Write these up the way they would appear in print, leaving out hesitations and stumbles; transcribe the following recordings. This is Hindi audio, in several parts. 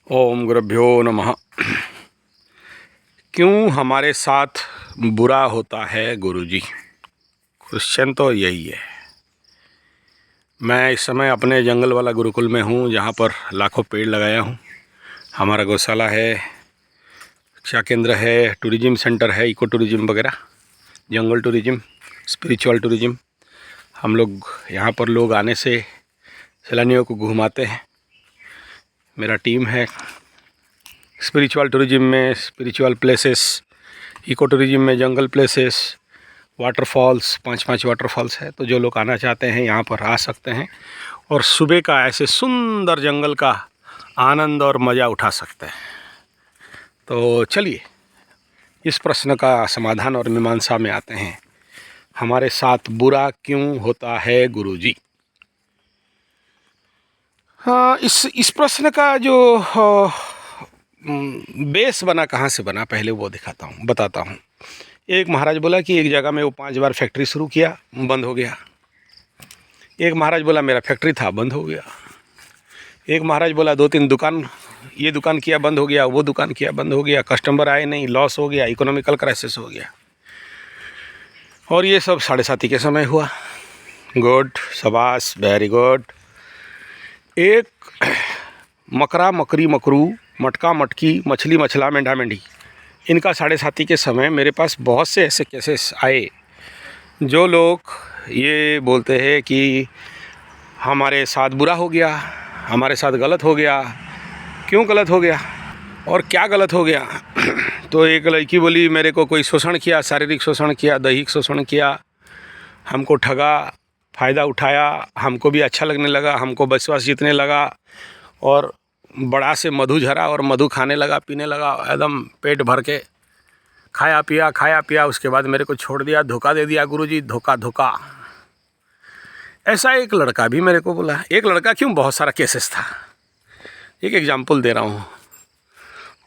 ओम गुरुभ्यो नमः। क्यों हमारे साथ बुरा होता है गुरुजी? क्वेश्चन तो यही है। मैं इस समय अपने जंगल वाला गुरुकुल में हूँ, जहाँ पर लाखों पेड़ लगाया हूँ। हमारा गौशाला है, शिक्षा केंद्र है, टूरिज्म सेंटर है, इको टूरिज्म वगैरह, जंगल टूरिज्म, स्पिरिचुअल टूरिज्म। हम लोग यहाँ पर लोग आने से सैलानियों को घुमाते हैं। मेरा टीम है। स्पिरिचुअल टूरिज्म में स्पिरिचुअल प्लेसेस, इको टूरिज्म में जंगल प्लेसेस, वाटरफॉल्स, 5 वाटरफॉल्स है। तो जो लोग आना चाहते हैं यहाँ पर आ सकते हैं और सुबह का ऐसे सुंदर जंगल का आनंद और मज़ा उठा सकते हैं। तो चलिए इस प्रश्न का समाधान और मीमांसा में आते हैं। हमारे साथ बुरा क्यों होता है गुरुजी? हाँ, इस प्रश्न का जो बेस बना, कहाँ से बना, पहले वो बताता हूँ। एक महाराज बोला कि एक जगह में वो 5 बार फैक्ट्री शुरू किया, बंद हो गया। एक महाराज बोला मेरा फैक्ट्री था, बंद हो गया। एक महाराज बोला 2-3 दुकान, ये दुकान किया, बंद हो गया, वो दुकान किया, बंद हो गया, कस्टमर आए नहीं, लॉस हो गया, इकोनॉमिकल क्राइसिस हो गया। और ये सब 7:30 के समय हुआ। गुड, शाबाश, वेरी गुड। एक मकरा मकरी मकरू, मटका मटकी, मछली मछला, मेंढा मेंढी, इनका 7:30 के समय मेरे पास बहुत से ऐसे केसेस आए। जो लोग ये बोलते हैं कि हमारे साथ बुरा हो गया, हमारे साथ गलत हो गया। क्यों गलत हो गया और क्या गलत हो गया? तो एक लड़की बोली मेरे को कोई शोषण किया, शारीरिक शोषण किया, दैहिक शोषण किया, हमको ठगा, फ़ायदा उठाया, हमको भी अच्छा लगने लगा, हमको विश्वास जीतने लगा और बड़ा से मधु झरा और मधु खाने लगा, पीने लगा, एकदम पेट भर के खाया पिया। उसके बाद मेरे को छोड़ दिया, धोखा दे दिया गुरुजी, धोखा। ऐसा एक लड़का भी मेरे को बोला। एक लड़का क्यों, बहुत सारा केसेस था। एक एग्जाम्पल दे रहा हूँ।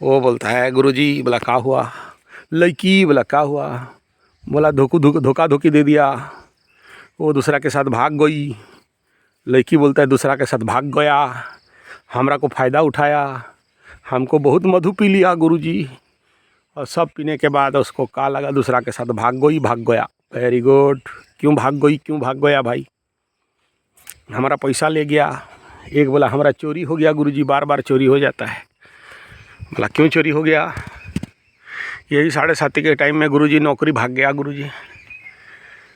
वो बोलता है गुरुजी, बोला क्या हुआ? लड़की बोला क्या हुआ? बोला धोखा धोखी दे दिया, वो दूसरा के साथ भाग गई। लड़की बोलता है दूसरा के साथ भाग गया, हमरा को फ़ायदा उठाया, हमको बहुत मधु पी लिया गुरुजी, और सब पीने के बाद उसको क्या लगा, दूसरा के साथ भाग गया। Very good. क्यों भाग गया भाई? हमारा पैसा ले गया। एक बोला हमारा चोरी हो गया गुरुजी, बार चोरी हो जाता है। बोला क्यों चोरी हो गया? यही 7:30 के टाइम में गुरुजी नौकरी भाग गया गुरुजी।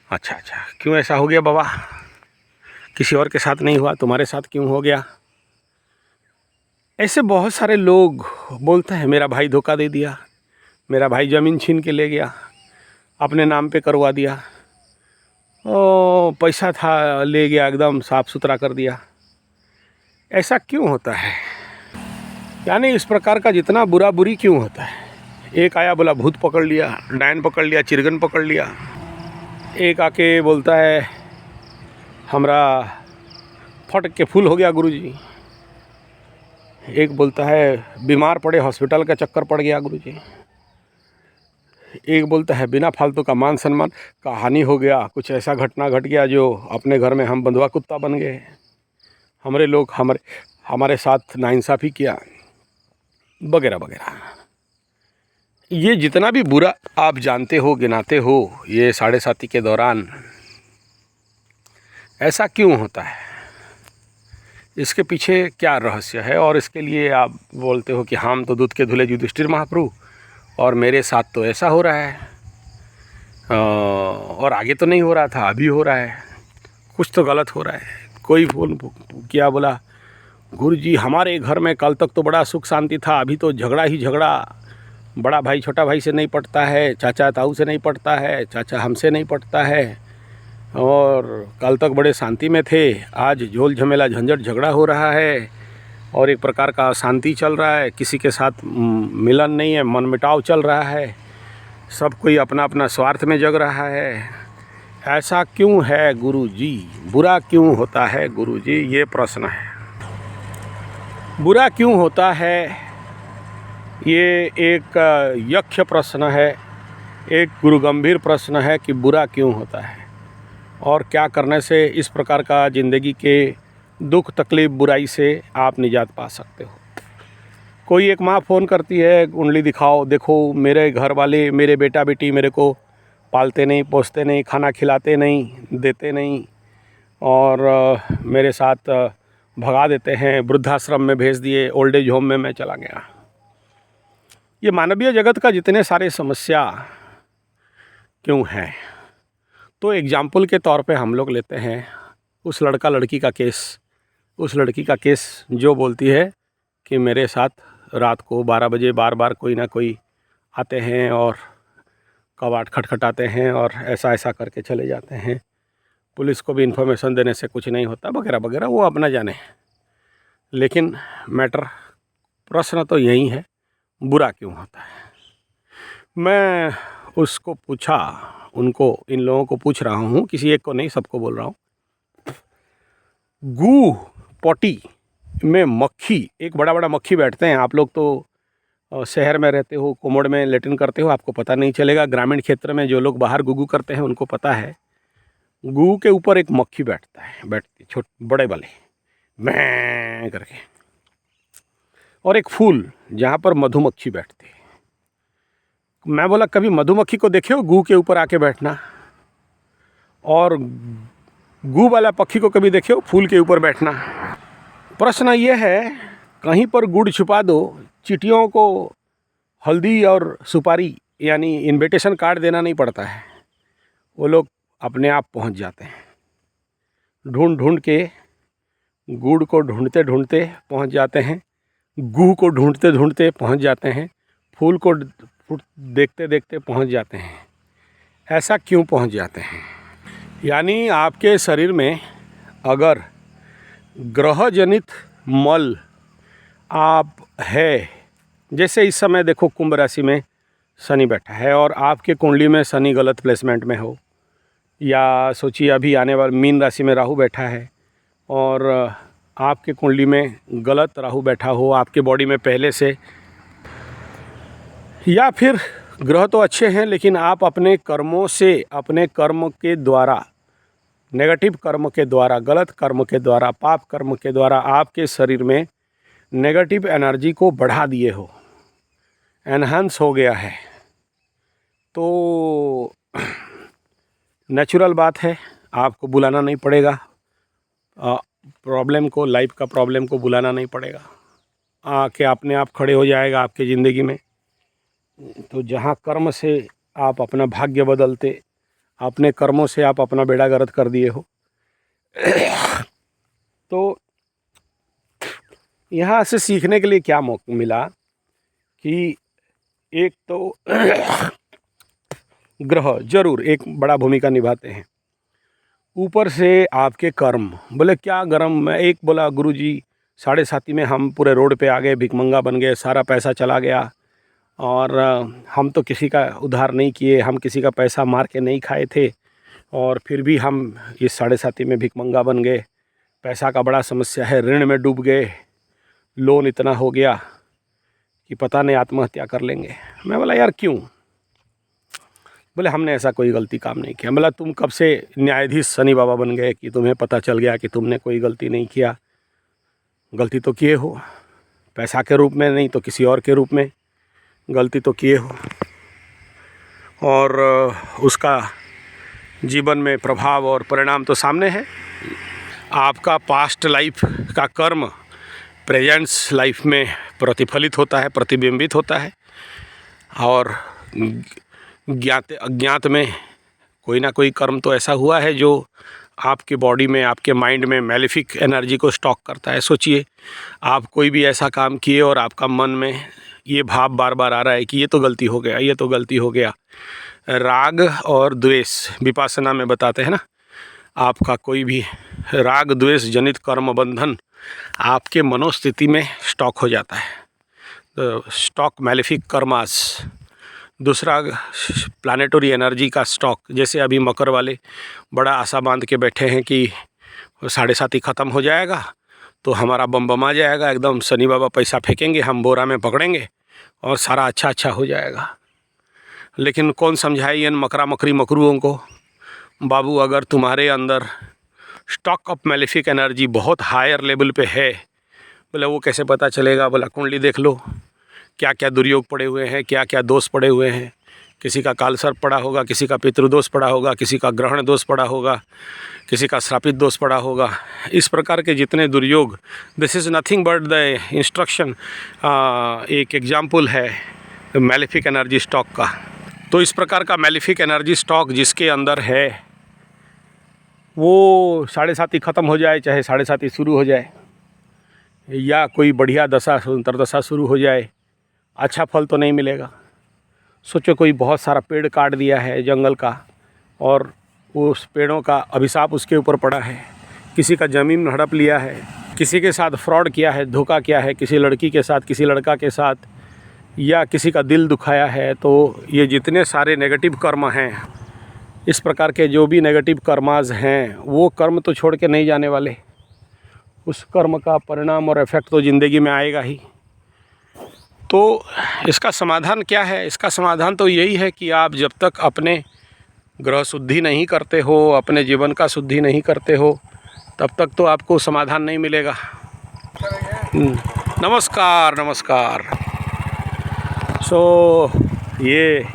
अच्छा, क्यों ऐसा हो गया बाबा? किसी और के साथ नहीं हुआ, तुम्हारे साथ क्यों हो गया? ऐसे बहुत सारे लोग बोलते हैं मेरा भाई धोखा दे दिया, मेरा भाई ज़मीन छीन के ले गया, अपने नाम पे करवा दिया, ओ पैसा था ले गया, एकदम साफ़ सुथरा कर दिया। ऐसा क्यों होता है? यानी इस प्रकार का जितना बुरी क्यों होता है? एक आया बोला भूत पकड़ लिया, डायन पकड़ लिया, चिरगन पकड़ लिया। एक आके बोलता है हमरा फट के फूल हो गया गुरुजी। एक बोलता है बीमार पड़े, हॉस्पिटल का चक्कर पड़ गया गुरुजी। एक बोलता है बिना फालतू का मान सम्मान का हानि हो गया, कुछ ऐसा घटना घट गया जो अपने घर में हम बंधुआ कुत्ता बन गए, हमारे लोग हमारे साथ नाइंसाफ़ी किया, वगैरह वगैरह। ये जितना भी बुरा आप जानते हो, गिनाते हो, ये 7:30 के दौरान ऐसा क्यों होता है? इसके पीछे क्या रहस्य है? और इसके लिए आप बोलते हो कि हम तो दूध के धुले युधिष्ठिर महाप्रभु और मेरे साथ तो ऐसा हो रहा है, और आगे तो नहीं हो रहा था, अभी हो रहा है, कुछ तो गलत हो रहा है। कोई क्या बोला गुरुजी हमारे घर में कल तक तो बड़ा सुख शांति था, अभी तो झगड़ा ही झगड़ा, बड़ा भाई छोटा भाई से नहीं पटता है, चाचा ताऊ से नहीं पटता है, चाचा हमसे नहीं पटता है, और कल तक बड़े शांति में थे, आज झोल झमेला झंझट झगड़ा हो रहा है और एक प्रकार का अशांति चल रहा है, किसी के साथ मिलन नहीं है, मनमुटाव चल रहा है, सब कोई अपना अपना स्वार्थ में जग रहा है। ऐसा क्यों है गुरुजी? बुरा क्यों होता है गुरुजी? ये प्रश्न है। बुरा क्यों होता है, ये एक यक्ष प्रश्न है, एक गुरुगंभीर प्रश्न है कि बुरा क्यों होता है और क्या करने से इस प्रकार का ज़िंदगी के दुख तकलीफ़ बुराई से आप निजात पा सकते हो। कोई एक माँ फ़ोन करती है, कुंडली दिखाओ, देखो मेरे घर वाले, मेरे बेटा बेटी मेरे को पालते नहीं, पोसते नहीं, खाना खिलाते नहीं, देते नहीं, और मेरे साथ भगा देते हैं, वृद्धाश्रम में भेज दिए, ओल्ड एज होम में मैं चला गया। ये मानवीय जगत का जितने सारे समस्या क्यों है, तो एग्जाम्पल के तौर पे हम लोग लेते हैं उस लड़का लड़की का केस। उस लड़की का केस जो बोलती है कि मेरे साथ रात को 12 बजे बार बार कोई ना कोई आते हैं और कबाड़ खटखटाते हैं और ऐसा ऐसा करके चले जाते हैं, पुलिस को भी इन्फॉर्मेशन देने से कुछ नहीं होता, वगैरह वगैरह, वो अपना जाने। लेकिन मैटर, प्रश्न तो यही है, बुरा क्यों होता है। मैं उसको पूछा, उनको, इन लोगों को पूछ रहा हूँ, किसी एक को नहीं, सबको बोल रहा हूँ। गू पॉटी में मक्खी, एक बड़ा बड़ा मक्खी बैठते हैं। आप लोग तो शहर में रहते हो, कोमोड में लेटिन करते हो, आपको पता नहीं चलेगा। ग्रामीण क्षेत्र में जो लोग बाहर गुगू करते हैं उनको पता है। गू के ऊपर एक मक्खी बैठती छोटे बड़े वाले, मैं करके, और एक फूल जहाँ पर मधुमक्खी बैठती है। मैं बोला कभी मधुमक्खी को देखे हो गू के ऊपर आके बैठना, और गू वाला पक्षी को कभी देखे हो फूल के ऊपर बैठना। प्रश्न ये है, कहीं पर गुड़ छुपा दो, चींटियों को हल्दी और सुपारी यानी इनविटेशन कार्ड देना नहीं पड़ता है, वो लोग अपने आप पहुंच जाते हैं। ढूंढ ढूंढ के, गुड़ को ढूंढते ढूंढते पहुंच जाते हैं, गू को ढूंढते ढूंढते पहुंच जाते हैं, फूल को देखते देखते पहुंच जाते हैं। ऐसा क्यों पहुंच जाते हैं? यानी आपके शरीर में अगर ग्रह जनित मल आप है, जैसे इस समय देखो कुंभ राशि में शनि बैठा है और आपके कुंडली में शनि गलत प्लेसमेंट में हो, या सोचिए अभी आने वाले मीन राशि में राहु बैठा है और आपके कुंडली में गलत राहु बैठा हो आपके बॉडी में पहले से, या फिर ग्रह तो अच्छे हैं लेकिन आप अपने कर्मों से, अपने कर्म के द्वारा, नेगेटिव कर्म के द्वारा, गलत कर्म के द्वारा, पाप कर्म के द्वारा आपके शरीर में नेगेटिव एनर्जी को बढ़ा दिए हो, एनहांस हो गया है, तो नेचुरल बात है, आपको बुलाना नहीं पड़ेगा प्रॉब्लम को, लाइफ का प्रॉब्लम को बुलाना नहीं पड़ेगा, आके अपने आप खड़े हो जाएगा आपके ज़िंदगी में। तो जहाँ कर्म से आप अपना भाग्य बदलते, अपने कर्मों से आप अपना बेड़ा गर्क कर दिए हो, तो यहाँ से सीखने के लिए क्या मौका मिला कि एक तो ग्रह जरूर एक बड़ा भूमिका निभाते हैं, ऊपर से आपके कर्म। बोले क्या गर्म, मैं एक बोला गुरुजी 7:30 में हम पूरे रोड पे आ गए, भिकमंगा बन गए, सारा पैसा चला गया, और हम तो किसी का उधार नहीं किए, हम किसी का पैसा मार के नहीं खाए थे, और फिर भी हम इस 7:30 में भिकमंगा बन गए, पैसा का बड़ा समस्या है, ऋण में डूब गए, लोन इतना हो गया कि पता नहीं आत्महत्या कर लेंगे। मैं बोला यार क्यों? बोले हमने ऐसा कोई गलती काम नहीं किया। बोला तुम कब से न्यायाधीश शनि बाबा बन गए कि तुम्हें पता चल गया कि तुमने कोई गलती नहीं किया? गलती तो किए हो, पैसा के रूप में नहीं तो किसी और के रूप में गलती तो किए हो, और उसका जीवन में प्रभाव और परिणाम तो सामने है। आपका पास्ट लाइफ का कर्म प्रेजेंट्स लाइफ में प्रतिफलित होता है, प्रतिबिंबित होता है, और ज्ञात अज्ञात में कोई ना कोई कर्म तो ऐसा हुआ है जो आपके बॉडी में, आपके माइंड में मैलेफिक एनर्जी को स्टॉक करता है। सोचिए आप कोई भी ऐसा काम किए और आपका मन में ये भाव बार बार आ रहा है कि ये तो गलती हो गया, ये तो गलती हो गया। राग और द्वेष विपासना में बताते हैं ना, आपका कोई भी राग द्वेष जनित कर्म बंधन आपके मनोस्थिति में स्टॉक हो जाता है, तो स्टॉक मैलेफिक कर्मास। दूसरा प्लानेटरी एनर्जी का स्टॉक, जैसे अभी मकर वाले बड़ा आशा बांध के बैठे हैं कि 7:30 ख़त्म हो जाएगा तो हमारा बम आ जाएगा, एकदम शनि बाबा पैसा फेंकेंगे, हम बोरा में पकड़ेंगे और सारा अच्छा हो जाएगा। लेकिन कौन समझाए इन मकरा मकरी मकरुओं को, बाबू अगर तुम्हारे अंदर स्टॉक ऑफ मैलेफिक एनर्जी बहुत हायर लेवल पे है, बोला वो कैसे पता चलेगा? बोला कुंडली देख लो, क्या क्या दुर्योग पड़े हुए हैं, क्या क्या दोष पड़े हुए हैं। किसी का काल सर्प पड़ा होगा, किसी का पितृदोष पड़ा होगा, किसी का ग्रहण दोष पड़ा होगा, किसी का श्रापित दोष पड़ा होगा। इस प्रकार के जितने दुर्योग, this is nothing but the instruction. एक एग्जाम्पल है मैलेफिक एनर्जी स्टॉक का। तो इस प्रकार का मैलेफिक एनर्जी स्टॉक जिसके अंदर है, वो 7.5 ख़त्म हो जाए, चाहे 7.5 शुरू हो जाए, या कोई बढ़िया दशा अंतरदशा शुरू हो जाए, अच्छा फल तो नहीं मिलेगा। सोचो कोई बहुत सारा पेड़ काट दिया है जंगल का, और उस पेड़ों का अभिशाप उसके ऊपर पड़ा है, किसी का ज़मीन हड़प लिया है, किसी के साथ फ्रॉड किया है, धोखा किया है, किसी लड़की के साथ, किसी लड़का के साथ, या किसी का दिल दुखाया है। तो ये जितने सारे नेगेटिव कर्म हैं, इस प्रकार के जो भी नेगेटिव कर्माज हैं, वो कर्म तो छोड़ के नहीं जाने वाले। उस कर्म का परिणाम और इफ़ेक्ट तो ज़िंदगी में आएगा ही। तो इसका समाधान क्या है? इसका समाधान तो यही है कि आप जब तक अपने ग्रह शुद्धि नहीं करते हो, अपने जीवन का शुद्धि नहीं करते हो, तब तक तो आपको समाधान नहीं मिलेगा। नमस्कार नमस्कार। ये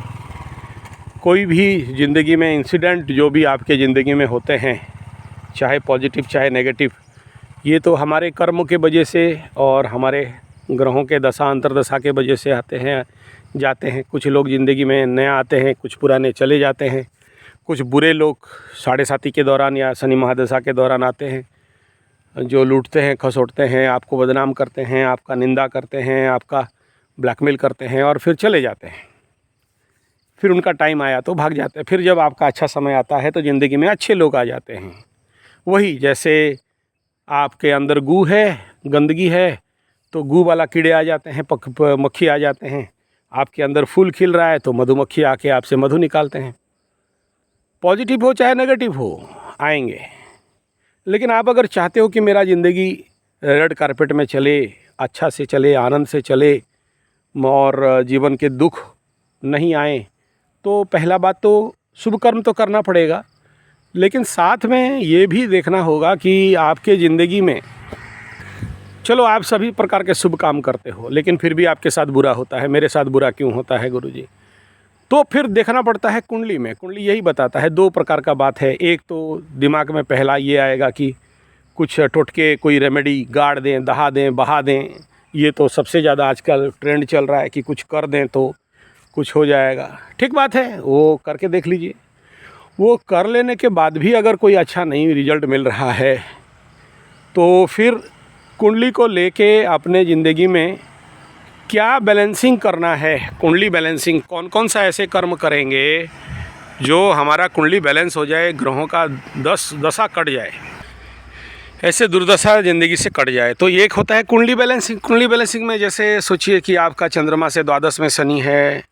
कोई भी ज़िंदगी में इंसिडेंट जो भी आपके ज़िंदगी में होते हैं, चाहे पॉजिटिव चाहे नेगेटिव, ये तो हमारे कर्म के वजह से और हमारे ग्रहों के दशा अंतरदशा के वजह से आते हैं जाते हैं। कुछ लोग ज़िंदगी में नया आते हैं, कुछ पुराने चले जाते हैं। कुछ बुरे लोग 7.5 के दौरान या शनि महादशा के दौरान आते हैं, जो लूटते हैं, खसोटते हैं, आपको बदनाम करते हैं, आपका निंदा करते हैं, आपका ब्लैकमेल करते हैं और फिर चले जाते हैं। फिर उनका टाइम आया तो भाग जाते हैं। फिर जब आपका अच्छा समय आता है तो ज़िंदगी में अच्छे लोग आ जाते हैं। वही जैसे आपके अंदर गू है, गंदगी है, तो गू वाला कीड़े आ जाते हैं, मक्खी आ जाते हैं। आपके अंदर फूल खिल रहा है तो मधुमक्खी आके आपसे मधु निकालते हैं। पॉजिटिव हो चाहे नेगेटिव हो, आएंगे। लेकिन आप अगर चाहते हो कि मेरा ज़िंदगी रेड कारपेट में चले, अच्छा से चले, आनंद से चले और जीवन के दुख नहीं आए, तो पहला बात तो शुभ कर्म तो करना पड़ेगा। लेकिन साथ में ये भी देखना होगा कि आपके ज़िंदगी में, चलो आप सभी प्रकार के शुभ काम करते हो, लेकिन फिर भी आपके साथ बुरा होता है। मेरे साथ बुरा क्यों होता है गुरुजी? तो फिर देखना पड़ता है कुंडली में। कुंडली यही बताता है। 2 प्रकार का बात है। एक तो दिमाग में पहला ये आएगा कि कुछ टोटके, कोई रेमेडी गाड़ दें, दहा दें, बहा दें। ये तो सबसे ज़्यादा आजकल ट्रेंड चल रहा है कि कुछ कर दें तो कुछ हो जाएगा। ठीक बात है, वो करके देख लीजिए। वो कर लेने के बाद भी अगर कोई अच्छा नहीं रिजल्ट मिल रहा है, तो फिर कुंडली को लेके अपने ज़िंदगी में क्या बैलेंसिंग करना है, कुंडली बैलेंसिंग, कौन कौन सा ऐसे कर्म करेंगे जो हमारा कुंडली बैलेंस हो जाए, ग्रहों का दशा कट जाए, ऐसे दुर्दशा ज़िंदगी से कट जाए। तो एक होता है कुंडली बैलेंसिंग। कुंडली बैलेंसिंग में जैसे सोचिए कि आपका चंद्रमा से द्वादश में शनि है,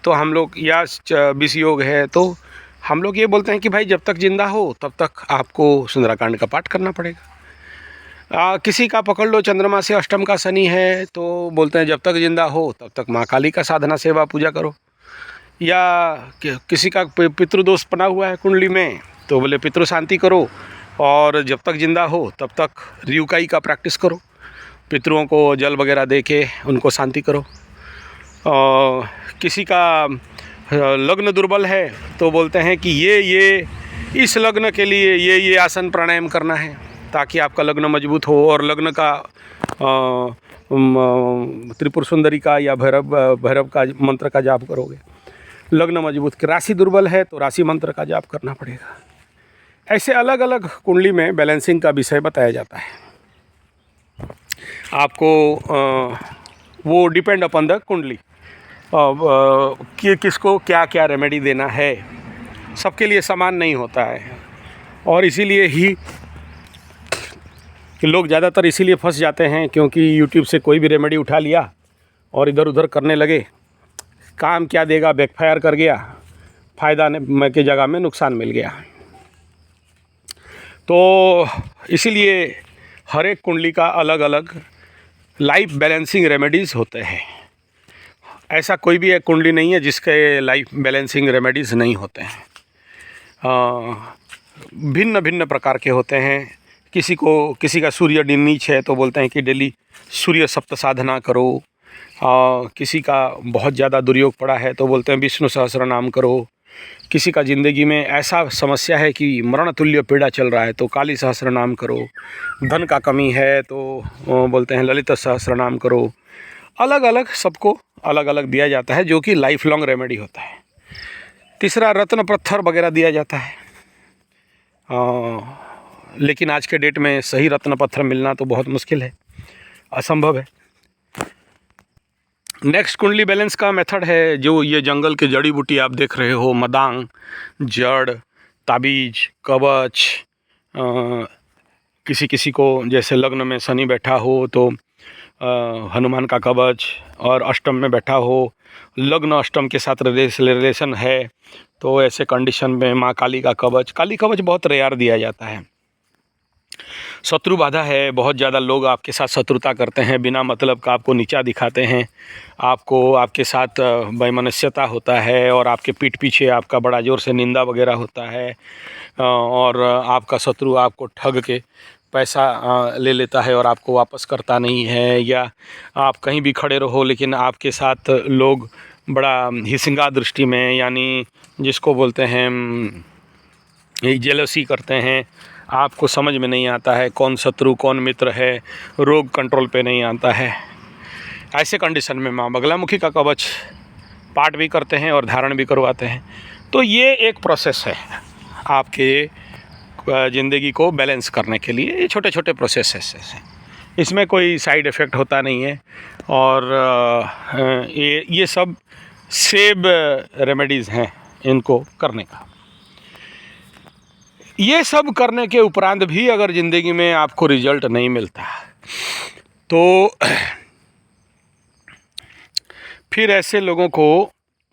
तो हम लोग, या विष योग है, तो हम लोग ये बोलते हैं कि भाई जब तक जिंदा हो तब तक आपको सुंदराकांड का पाठ करना पड़ेगा। किसी का पकड़ लो चंद्रमा से अष्टम का शनि है, तो बोलते हैं जब तक जिंदा हो तब तक माँ काली का साधना सेवा पूजा करो। या किसी का पितृदोष बना हुआ है कुंडली में, तो बोले पितृ शांति करो, और जब तक जिंदा हो तब तक रियुकाई का प्रैक्टिस करो, पितरों को जल वगैरह दे के उनको शांति करो। किसी का लग्न दुर्बल है, तो बोलते हैं कि ये इस लग्न के लिए ये आसन प्राणायाम करना है, ताकि आपका लग्न मजबूत हो। और लग्न का त्रिपुर सुंदरी का या भैरव का मंत्र का जाप करोगे, लग्न मजबूत। राशि दुर्बल है तो राशि मंत्र का जाप करना पड़ेगा। ऐसे अलग अलग कुंडली में बैलेंसिंग का विषय बताया जाता है। आपको वो डिपेंड अपॉन द कुंडली कि किसको क्या क्या रेमेडी देना है। सबके लिए समान नहीं होता है, और इसीलिए ही कि लोग ज़्यादातर इसीलिए फंस जाते हैं, क्योंकि YouTube से कोई भी रेमेडी उठा लिया और इधर उधर करने लगे। काम क्या देगा, बैकफायर कर गया, फ़ायदा की जगह में नुकसान मिल गया। तो इसीलिए हर एक कुंडली का अलग अलग लाइफ बैलेंसिंग रेमेडीज़ होते हैं। ऐसा कोई भी एक कुंडली नहीं है जिसके लाइफ बैलेंसिंग रेमेडीज़ नहीं होते हैं। भिन्न भिन्न प्रकार के होते हैं। किसी का सूर्य नीच है तो बोलते हैं कि डेली सूर्य सप्त साधना करो। किसी का बहुत ज़्यादा दुर्योग पड़ा है तो बोलते हैं विष्णु सहस्त्र नाम करो। किसी का ज़िंदगी में ऐसा समस्या है कि मरण तुल्य पीड़ा चल रहा है तो काली सहस्त्र नाम करो। धन का कमी है तो बोलते हैं ललित सहस्त्र नाम करो। अलग अलग सबको अलग अलग दिया जाता है जो कि लाइफ लॉन्ग रेमेडी होता है। तीसरा रत्न पत्थर वगैरह दिया जाता है। लेकिन आज के डेट में सही रत्न पत्थर मिलना तो बहुत मुश्किल है, असंभव है। नेक्स्ट कुंडली बैलेंस का मेथड है जो ये जंगल के जड़ी बूटी आप देख रहे हो, मदांग, जड़, ताबीज, कवच। किसी किसी को जैसे लग्न में शनि बैठा हो तो हनुमान का कवच, और अष्टम में बैठा हो, लग्न अष्टम के साथ रिलेशन है तो ऐसे कंडीशन में माँ काली का कवच। काली कवच बहुत रेयर दिया जाता है। शत्रु बाधा है, बहुत ज़्यादा लोग आपके साथ शत्रुता करते हैं, बिना मतलब का आपको नीचा दिखाते हैं, आपके साथ वैमनस्यता होता है और आपके पीठ पीछे आपका बड़ा ज़ोर से निंदा वगैरह होता है, और आपका शत्रु आपको ठग के पैसा ले लेता है और आपको वापस करता नहीं है। या आप कहीं भी खड़े रहो लेकिन आपके साथ लोग बड़ा हिसिंगा दृष्टि में, यानी जिसको बोलते हैं जेलसी करते हैं। आपको समझ में नहीं आता है कौन शत्रु कौन मित्र है, रोग कंट्रोल पे नहीं आता है। ऐसे कंडीशन में माँ बगलामुखी का कवच पाठ भी करते हैं और धारण भी करवाते हैं। तो ये एक प्रोसेस है आपके ज़िंदगी को बैलेंस करने के लिए। ये छोटे छोटे प्रोसेस हैं, इसमें कोई साइड इफ़ेक्ट होता नहीं है। और ये सब सेब रेमेडीज़ हैं इनको करने का। ये सब करने के उपरांत भी अगर ज़िंदगी में आपको रिजल्ट नहीं मिलता तो फिर ऐसे लोगों को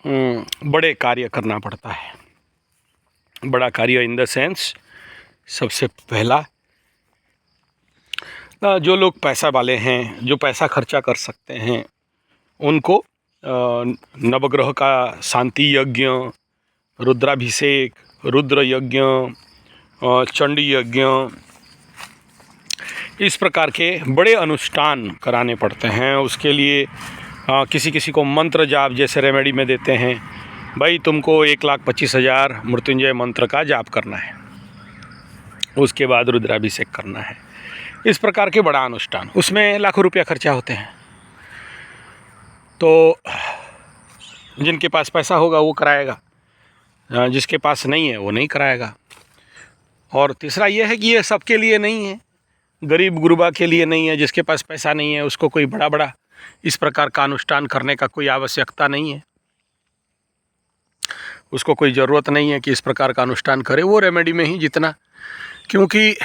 बड़े कार्य करना पड़ता है। बड़ा कार्य इन द सेंस, सबसे पहला जो लोग पैसा वाले हैं, जो पैसा खर्चा कर सकते हैं, उनको नवग्रह का शांति यज्ञ, रुद्राभिषेक, रुद्र यज्ञ, चंडी यज्ञ, इस प्रकार के बड़े अनुष्ठान कराने पड़ते हैं। उसके लिए किसी किसी को मंत्र जाप जैसे रेमेडी में देते हैं, भाई तुमको 1,25,000 मृत्युंजय मंत्र का जाप करना है, उसके बाद रुद्राभिषेक करना है। इस प्रकार के बड़ा अनुष्ठान, उसमें लाखों रुपया खर्चा होते हैं। तो जिनके पास पैसा होगा वो कराएगा, जिसके पास नहीं है वो नहीं कराएगा। और तीसरा ये है कि ये सबके लिए नहीं है, गरीब गुरबा के लिए नहीं है। जिसके पास पैसा नहीं है उसको कोई बड़ा इस प्रकार का अनुष्ठान करने का कोई आवश्यकता नहीं है, उसको कोई ज़रूरत नहीं है कि इस प्रकार का अनुष्ठान करे। वो रेमेडी में ही जितना, क्योंकि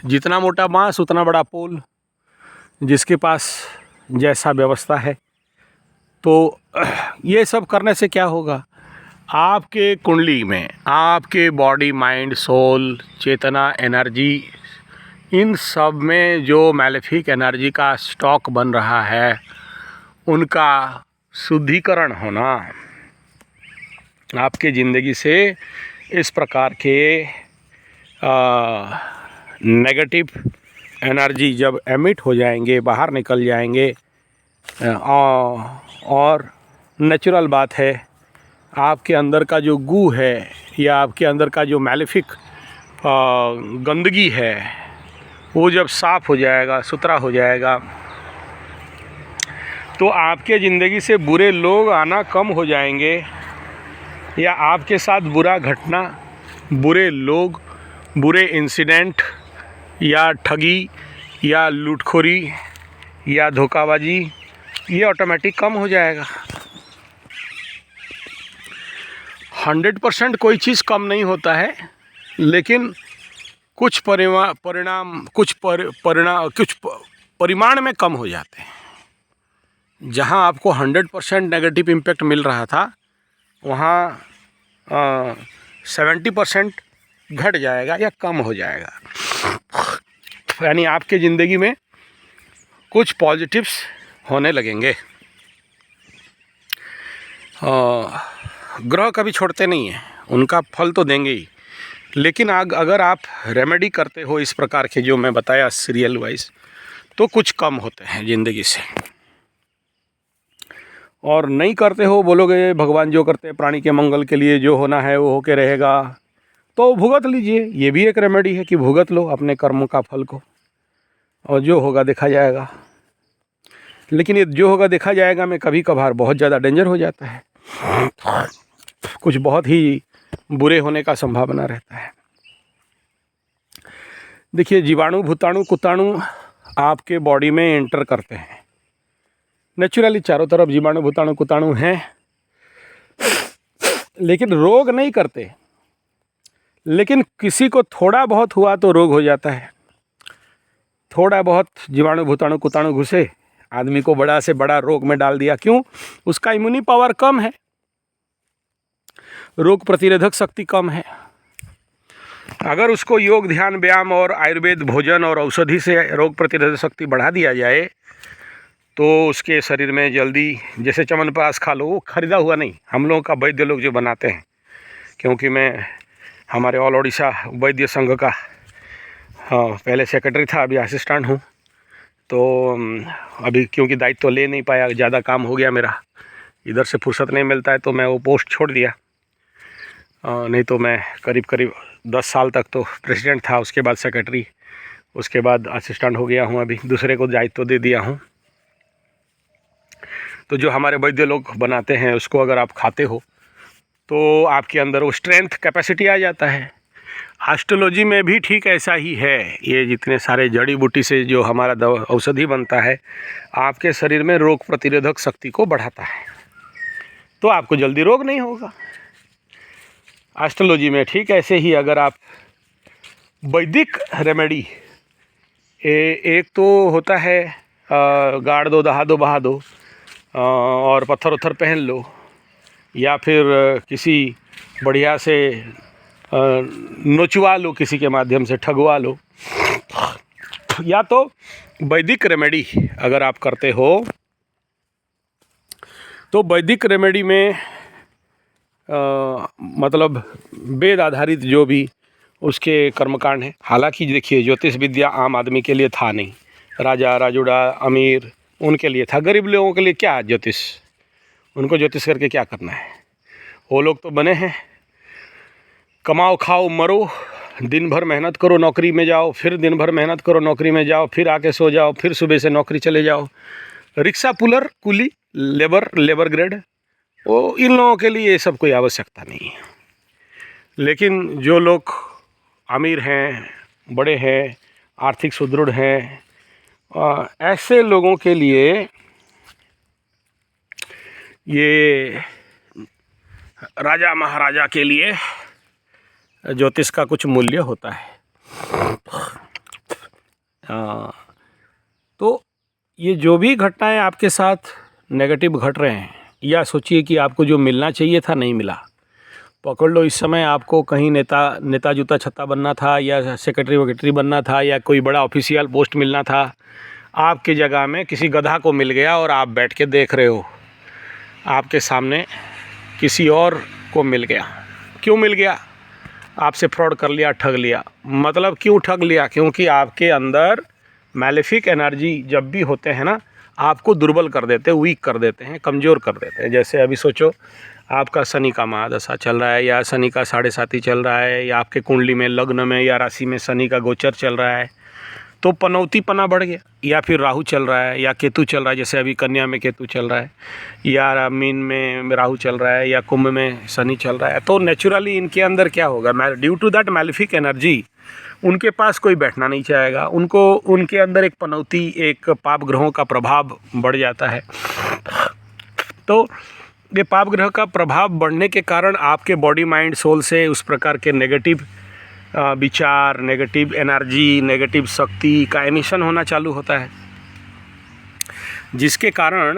जितना मोटा बांस उतना बड़ा पोल, जिसके पास जैसा व्यवस्था है। तो ये सब करने से क्या होगा, आपके कुंडली में आपके बॉडी, माइंड, सोल, चेतना, एनर्जी, इन सब में जो मैलेफिक एनर्जी का स्टॉक बन रहा है उनका शुद्धिकरण होना। आपके ज़िंदगी से इस प्रकार के नेगेटिव एनर्जी जब एमिट हो जाएंगे, बाहर निकल जाएंगे, और नेचुरल बात है आपके अंदर का जो गू है या आपके अंदर का जो मैलेफिक गंदगी है वो जब साफ़ हो जाएगा, सुथरा हो जाएगा, तो आपके ज़िंदगी से बुरे लोग आना कम हो जाएंगे। या आपके साथ बुरा घटना, बुरे लोग, बुरे इंसिडेंट या ठगी या लूटखोरी या धोखाबाजी, ये ऑटोमेटिक कम हो जाएगा। 100% कोई चीज़ कम नहीं होता है, लेकिन कुछ परिमाण में कम हो जाते हैं। जहां आपको 100% नेगेटिव इम्पैक्ट मिल रहा था, वहाँ 70% घट जाएगा या कम हो जाएगा। यानी आपके ज़िंदगी में कुछ पॉजिटिव्स होने लगेंगे। ग्रह कभी छोड़ते नहीं हैं, उनका फल तो देंगे ही, लेकिन अगर आप रेमेडी करते हो इस प्रकार के जो मैं बताया सीरियल वाइज, तो कुछ कम होते हैं ज़िंदगी से। और नहीं करते हो, बोलोगे भगवान जो करते हैं प्राणी के मंगल के लिए, जो होना है वो होके रहेगा, तो भुगत लीजिए। ये भी एक रेमेडी है कि भुगत लो अपने कर्मों का फल को, और जो होगा देखा जाएगा। लेकिन ये जो होगा देखा जाएगा में कभी कभार बहुत ज़्यादा डेंजर हो जाता है, कुछ बहुत ही बुरे होने का संभावना रहता है। देखिए, जीवाणु, भूताणु, कुताणु आपके बॉडी में एंटर करते हैं नेचुरली, चारों तरफ जीवाणु, भूताणु, कुताणु हैं, लेकिन रोग नहीं करते। लेकिन किसी को थोड़ा बहुत हुआ तो रोग हो जाता है। थोड़ा बहुत जीवाणु, भूताणु, कुताणु घुसे, आदमी को बड़ा से बड़ा रोग में डाल दिया। क्यों? उसका इम्यूनी पावर कम है, रोग प्रतिरोधक शक्ति कम है। अगर उसको योग, ध्यान, व्यायाम और आयुर्वेद, भोजन और औषधि से रोग प्रतिरोधक शक्ति बढ़ा दिया जाए, तो उसके शरीर में जल्दी, जैसे च्यवनप्राश खा लो, वो खरीदा हुआ नहीं, हम लोगों का वैद्य लोग जो बनाते हैं। क्योंकि मैं हमारे ऑल ओडिशा वैद्य संघ का पहले सेक्रेटरी था, अभी असिस्टेंट हूँ। तो अभी क्योंकि दायित्व तो ले नहीं पाया, ज़्यादा काम हो गया मेरा, इधर से फुर्सत नहीं मिलता है, तो मैं वो पोस्ट छोड़ दिया। नहीं तो मैं करीब करीब 10 साल तक तो प्रेसिडेंट था, उसके बाद सेक्रेटरी, उसके बाद असिस्टेंट हो गया हूँ, अभी दूसरे को दायित्व दे दिया हूँ। तो जो हमारे वैद्य लोग बनाते हैं उसको अगर आप खाते हो तो आपके अंदर वो स्ट्रेंथ, कैपेसिटी आ जाता है। एस्ट्रोलॉजी में भी ठीक ऐसा ही है। ये जितने सारे जड़ी बूटी से जो हमारा दवा औषधि बनता है, आपके शरीर में रोग प्रतिरोधक शक्ति को बढ़ाता है, तो आपको जल्दी रोग नहीं होगा। एस्ट्रोलॉजी में ठीक ऐसे ही अगर आप वैदिक रेमेडी, एक तो होता है गाड़ दो, दहा दो, बहा दो, और पत्थर उत्थर पहन लो, या फिर किसी बढ़िया से नोचवा लो, किसी के माध्यम से ठगवा लो, या तो वैदिक रेमेडी अगर आप करते हो, तो वैदिक रेमेडी में मतलब वेद आधारित जो भी उसके कर्मकांड हैं। हालांकि देखिए, ज्योतिष विद्या आम आदमी के लिए था नहीं, राजा, राजुड़ा, अमीर, उनके लिए था। गरीब लोगों के लिए क्या ज्योतिष, उनको ज्योतिष करके क्या करना है? वो लोग तो बने हैं कमाओ, खाओ, मरो, दिन भर मेहनत करो, नौकरी में जाओ, फिर दिन भर मेहनत करो, नौकरी में जाओ, फिर आके सो जाओ, फिर सुबह से नौकरी चले जाओ। रिक्शा पुलर, कुली, लेबर ग्रेड, वो इन लोगों के लिए ये सब कोई आवश्यकता नहीं है। लेकिन जो लोग अमीर हैं, बड़े हैं, आर्थिक सुदृढ़ हैं, ऐसे लोगों के लिए ये राजा महाराजा के लिए ज्योतिष का कुछ मूल्य होता है। तो ये जो भी घटनाएं आपके साथ नेगेटिव घट रहे हैं, या सोचिए कि आपको जो मिलना चाहिए था नहीं मिला, पकड़ लो इस समय आपको कहीं नेता जूता छत्ता बनना था, या सेक्रेटरी वेक्रेटरी बनना था, या कोई बड़ा ऑफिशियल पोस्ट मिलना था, आपकी जगह में किसी गधा को मिल गया और आप बैठ के देख रहे हो, आपके सामने किसी और को मिल गया। क्यों मिल गया? आपसे फ्रॉड कर लिया, ठग लिया। मतलब क्यों ठग लिया? क्योंकि आपके अंदर मैलेफिक एनर्जी जब भी होते हैं ना, आपको दुर्बल कर देते हैं, वीक कर देते हैं, कमज़ोर कर देते हैं। जैसे अभी सोचो, आपका शनि का महादशा चल रहा है, या शनि का 7.5 चल रहा है, या आपके कुंडली में, लग्न में या राशि में शनि का गोचर चल रहा है, तो पनौतीपना बढ़ गया। या फिर राहु चल रहा है, या केतु चल रहा है, जैसे अभी कन्या में केतु चल रहा है, या मीन में राहु चल रहा है, या कुंभ में शनि चल रहा है, तो नेचुरली इनके अंदर क्या होगा, due to that malefic energy, उनके पास कोई बैठना नहीं चाहेगा। उनको उनके अंदर एक पनौती, एक पाप ग्रहों का प्रभाव बढ़ जाता है। तो ये पाप ग्रह का प्रभाव बढ़ने के कारण आपके बॉडी, माइंड, सोल से उस प्रकार के नेगेटिव विचार, नेगेटिव एनर्जी, नेगेटिव शक्ति का एमिशन होना चालू होता है, जिसके कारण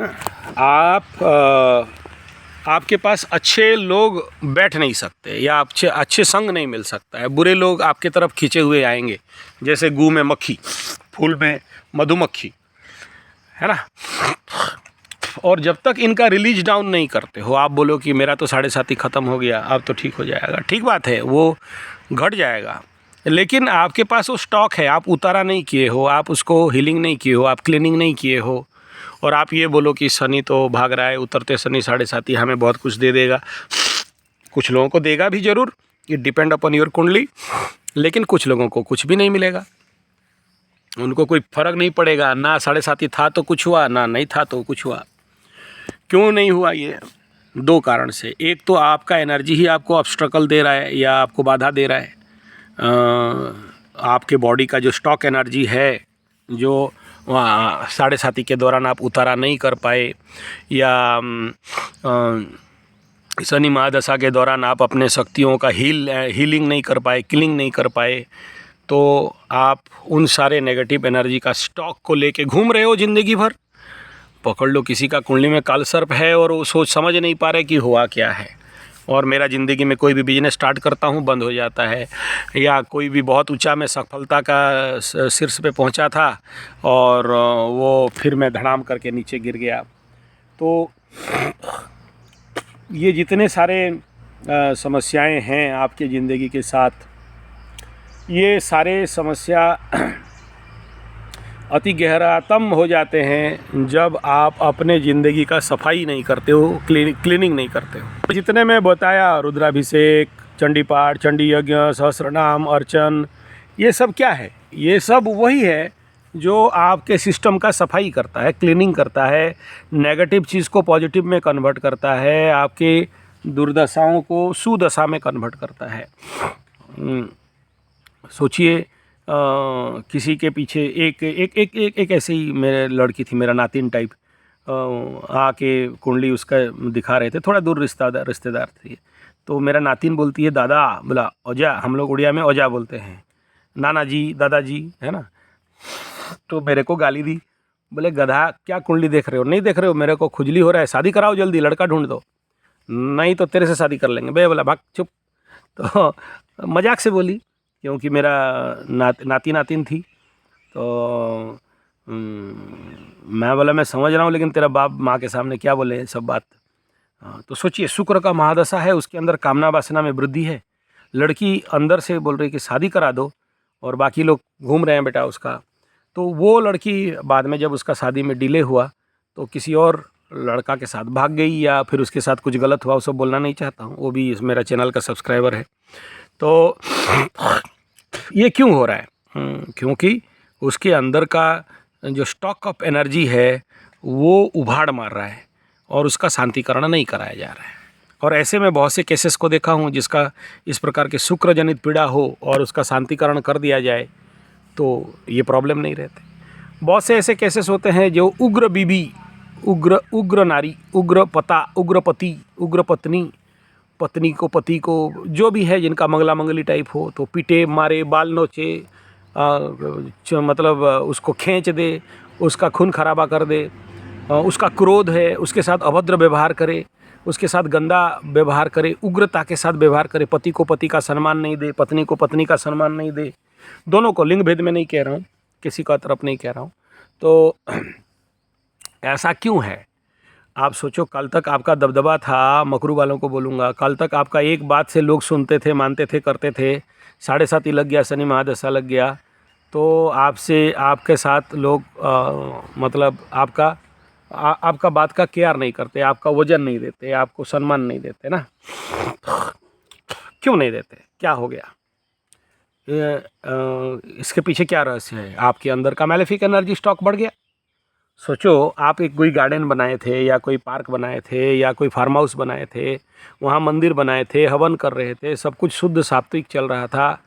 आपके पास अच्छे लोग बैठ नहीं सकते, या अच्छे संग नहीं मिल सकता है। बुरे लोग आपके तरफ खींचे हुए आएंगे, जैसे गू में मक्खी, फूल में मधुमक्खी, है ना। और जब तक इनका रिलीज डाउन नहीं करते हो, आप बोलो कि मेरा तो 7.5 ही ख़त्म हो गया, अब तो ठीक हो जाएगा, ठीक बात है, वो घट जाएगा, लेकिन आपके पास वो स्टॉक है, आप उतारा नहीं किए हो, आप उसको हीलिंग नहीं किए हो, आप क्लीनिंग नहीं किए हो, और आप ये बोलो कि शनि तो भाग रहा है, उतरते शनि 7.5 हमें बहुत कुछ दे देगा। कुछ लोगों को देगा भी ज़रूर, ये डिपेंड अपॉन योर कुंडली, लेकिन कुछ लोगों को कुछ भी नहीं मिलेगा, उनको कोई फ़र्क नहीं पड़ेगा, ना 7.5 था तो कुछ हुआ, ना नहीं था तो कुछ हुआ। क्यों नहीं हुआ? ये 2 कारण से। एक तो आपका एनर्जी ही आपको ऑब्स्ट्रकल दे रहा है या आपको बाधा दे रहा है। आपके बॉडी का जो स्टॉक एनर्जी है, जो 7.5 के दौरान आप उतारा नहीं कर पाए, या शनि महादशा के दौरान आप अपने शक्तियों का हीलिंग नहीं कर पाए, क्लीनिंग नहीं कर पाए, तो आप उन सारे नेगेटिव एनर्जी का स्टॉक को लेके घूम रहे हो ज़िंदगी भर। पकड़ लो किसी का कुंडली में काल सर्प है और वो सोच समझ नहीं पा रहे कि हुआ क्या है, और मेरा ज़िंदगी में कोई भी बिजनेस स्टार्ट करता हूँ बंद हो जाता है, या कोई भी बहुत ऊंचा मैं सफलता का शीर्ष पे पहुँचा था और वो फिर मैं धड़ाम करके नीचे गिर गया। तो ये जितने सारे समस्याएं हैं आपके ज़िंदगी के साथ, ये सारे समस्या अति गहरातम हो जाते हैं जब आप अपने ज़िंदगी का सफाई नहीं करते हो, क्लीनिंग नहीं करते हो। जितने मैं बताया, रुद्राभिषेक, चंडी पाठ, चंडी यज्ञ, सहस्रनाम, अर्चन, ये सब क्या है? ये सब वही है जो आपके सिस्टम का सफाई करता है, क्लीनिंग करता है, नेगेटिव चीज़ को पॉजिटिव में कन्वर्ट करता है, आपके दुर्दशाओं को सुदशा में कन्वर्ट करता है। सोचिए, किसी के पीछे एक ऐसे ही मेरे लड़की थी, मेरा नातिन टाइप, आके कुंडली उसका दिखा रहे थे, थोड़ा दूर रिश्तेदार थे। तो मेरा नातिन बोलती है, दादा, बोला ओजा, हम लोग उड़िया में ओजा बोलते हैं, नाना जी, दादाजी, है ना। तो मेरे को गाली दी, बोले गधा, क्या कुंडली देख रहे हो? नहीं देख रहे हो? मेरे को खुजली हो रहा है, शादी कराओ जल्दी, लड़का ढूंढ दो, नहीं तो तेरे से शादी कर लेंगे। बे बोला भाग चुप। तो मजाक से बोली, क्योंकि मेरा नातिन थी। तो मैं बोला मैं समझ रहा हूँ, लेकिन तेरा बाप माँ के सामने क्या बोले सब बात। तो सोचिए, शुक्र का महादशा है, उसके अंदर कामना वासना में वृद्धि है, लड़की अंदर से बोल रही कि शादी करा दो, और बाकी लोग घूम रहे हैं बेटा उसका। तो वो लड़की बाद में जब उसका शादी में डिले हुआ तो किसी और लड़का के साथ भाग गई, या फिर उसके साथ कुछ गलत हुआ, उसको बोलना नहीं चाहता हूँ, वो भी मेरा चैनल का सब्सक्राइबर है। तो ये क्यों हो रहा है? क्योंकि उसके अंदर का जो स्टॉक ऑफ एनर्जी है वो उभाड़ मार रहा है और उसका शांतिकरण नहीं कराया जा रहा है। और ऐसे में बहुत से केसेस को देखा हूँ जिसका इस प्रकार के शुक्र जनित पीड़ा हो और उसका शांतिकरण कर दिया जाए तो ये प्रॉब्लम नहीं रहते। बहुत से ऐसे केसेस होते हैं जो उग्र बीबी, उग्र नारी, उग्र पता, उग्र पति, उग्र पत्नी, पत्नी को पति को जो भी है, जिनका मंगला मंगली टाइप हो, तो पीटे मारे, बाल नोचे, मतलब उसको खींच दे, उसका खून खराबा कर दे, उसका क्रोध है, उसके साथ अभद्र व्यवहार करे, उसके साथ गंदा व्यवहार करे, उग्रता के साथ व्यवहार करे, पति को पति का सम्मान नहीं दे, पत्नी को पत्नी का सम्मान नहीं दे। दोनों को, लिंग भेद में नहीं कह रहा हूँ, किसी का तरफ नहीं कह रहा हूँ। तो ऐसा क्यों है? आप सोचो, कल तक आपका दबदबा था, मकरू वालों को बोलूँगा, कल तक आपका एक बात से लोग सुनते थे, मानते थे, करते थे। 7.5 लग गया, शनि महादशा लग गया, तो आपसे, आपके साथ लोग मतलब आपका बात का केयर नहीं करते, आपका वजन नहीं देते, आपको सम्मान नहीं देते ना। क्यों नहीं देते? क्या हो गया? इसके पीछे क्या रहस्य है? आपके अंदर का मैलेफिक एनर्जी स्टॉक बढ़ गया। सोचो, आप एक कोई गार्डन बनाए थे, या कोई पार्क बनाए थे, या कोई फार्म हाउस बनाए थे, वहाँ मंदिर बनाए थे, हवन कर रहे थे, सब कुछ शुद्ध सात्विक चल रहा था,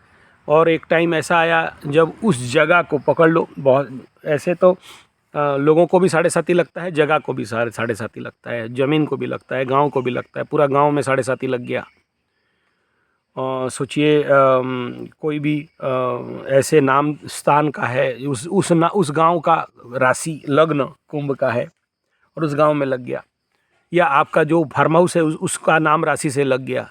और एक टाइम ऐसा आया जब उस जगह को पकड़ लो, बहुत ऐसे तो लोगों को भी 7.5 लगता है, जगह को भी 7.5 लगता है, ज़मीन को भी लगता है, गांव को भी लगता है, पूरा गांव में 7.5 लग गया। सोचिए, कोई भी ऐसे नाम स्थान का है, उस गांव का राशि लग्न कुंभ का है और उस गांव में लग गया, या आपका जो फार्म हाउस है उसका नाम राशि से लग गया,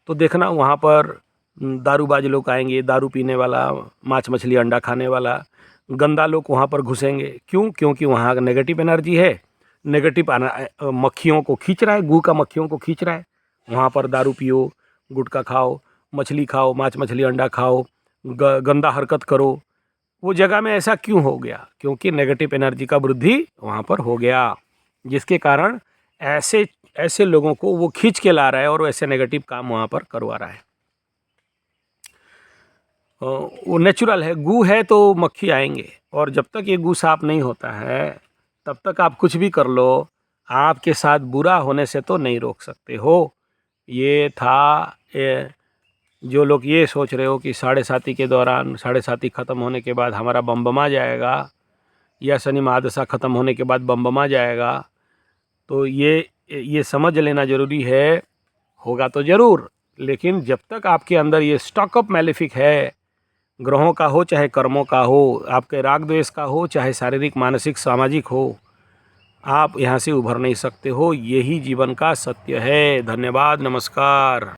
तो देखना वहाँ पर दारूबाज लोग आएंगे, दारू पीने वाला, मांस मछली अंडा खाने वाला गंदा लोग वहाँ पर घुसेंगे। क्यों? क्योंकि वहाँ नेगेटिव एनर्जी है, नेगेटिव मक्खियों को खींच रहा है, गू का मक्खियों को खींच रहा है। वहाँ पर दारू पियो, गुटखा खाओ, मछली खाओ, मांस मछली अंडा खाओ, गंदा हरकत करो, वो जगह में ऐसा क्यों हो गया? क्योंकि नेगेटिव एनर्जी का वृद्धि वहाँ पर हो गया, जिसके कारण ऐसे ऐसे लोगों को वो खींच के ला रहा है और ऐसे नेगेटिव काम वहाँ पर करवा रहा है। वो नेचुरल है, गू है तो मक्खी आएंगे, और जब तक ये गू साफ नहीं होता है तब तक आप कुछ भी कर लो, आपके साथ बुरा होने से तो नहीं रोक सकते हो। ये था जो लोग ये सोच रहे हो कि साढ़े साती के दौरान, साढ़े साती ख़त्म होने के बाद हमारा बम जाएगा, या शनि महादशा ख़त्म होने के बाद बम जाएगा, तो ये समझ लेना ज़रूरी है। होगा तो ज़रूर, लेकिन जब तक आपके अंदर ये स्टॉक ऑफ मैलेफिक है, ग्रहों का हो चाहे कर्मों का हो, आपके राग द्वेष का हो चाहे शारीरिक मानसिक सामाजिक हो, आप यहाँ से उभर नहीं सकते हो। यही जीवन का सत्य है। धन्यवाद, नमस्कार।